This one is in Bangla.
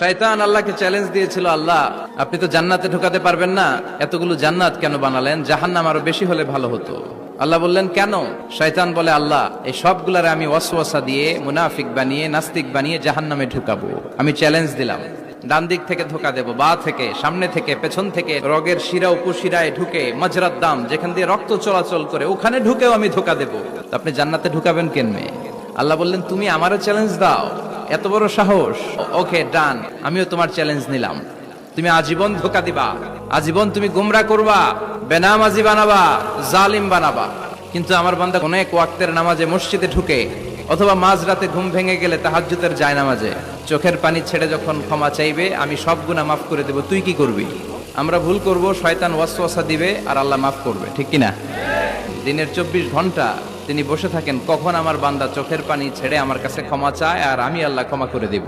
শয়তান আল্লাহকে চ্যালেঞ্জ দিয়েছিল, আল্লাহ আপনি তো জান্নাতে ঢোকাতে পারবেন না, এতগুলো জান্নাত কেন বানালেন, জাহান্নাম আরো বেশি হলে ভালো হতো। আল্লাহ বললেন কেন? শয়তান বলে, আল্লাহ এই সবগুলারে আমি ওয়াসওয়াসা দিয়ে মুনাফিক বানিয়ে নাস্তিক বানিয়ে জাহান্নামে ঢুকাবো। আমি চ্যালেঞ্জ দিলাম, ডান দিক থেকে ধোকা দেব, বা থেকে, সামনে থেকে, পেছন থেকে, রগের শিরা উপশিরায় ঢুকে, মাজরার দাম যেখান দিয়ে রক্ত চলাচল করে ওখানে ঢুকেও আমি ধোকা দেব। আপনি জান্নাতে ঢুকাবেন কেনমে? আল্লাহ বললেন তুমি আমারও চ্যালেঞ্জ দাও, এত বড় সাহস? ওকে ডান, আমিও তোমার চ্যালেঞ্জ নিলাম। তুমি আজীবন ধোকা দিবা, আজীবন তুমি গুমরা করবা, বেনামাজি বানাবা, জালিম বানাবা। কিন্তু আমার বান্দা অনেক ওয়াক্তের নামাজে মসজিদে ঢুকে, অথবা মাঝরাতে ঘুম ভেঙে গেলে তাহাজ্জুদের জায়নামাজে চোখের পানি ছেড়ে যখন ক্ষমা চাইবে, আমি সব গুনাহ মাফ করে দেব, তুই কি করবি? আমরা ভুল করব, শয়তান ওয়াসওয়াসা দিবে আর আল্লাহ মাফ করবে, ঠিক কিনা? দিনের 24 ঘন্টা তিনি বসে থাকেন, কখন আমার বান্দা চোখের পানি ছেড়ে আমার কাছে ক্ষমা চায় আর আমি আল্লাহ ক্ষমা করে দেব।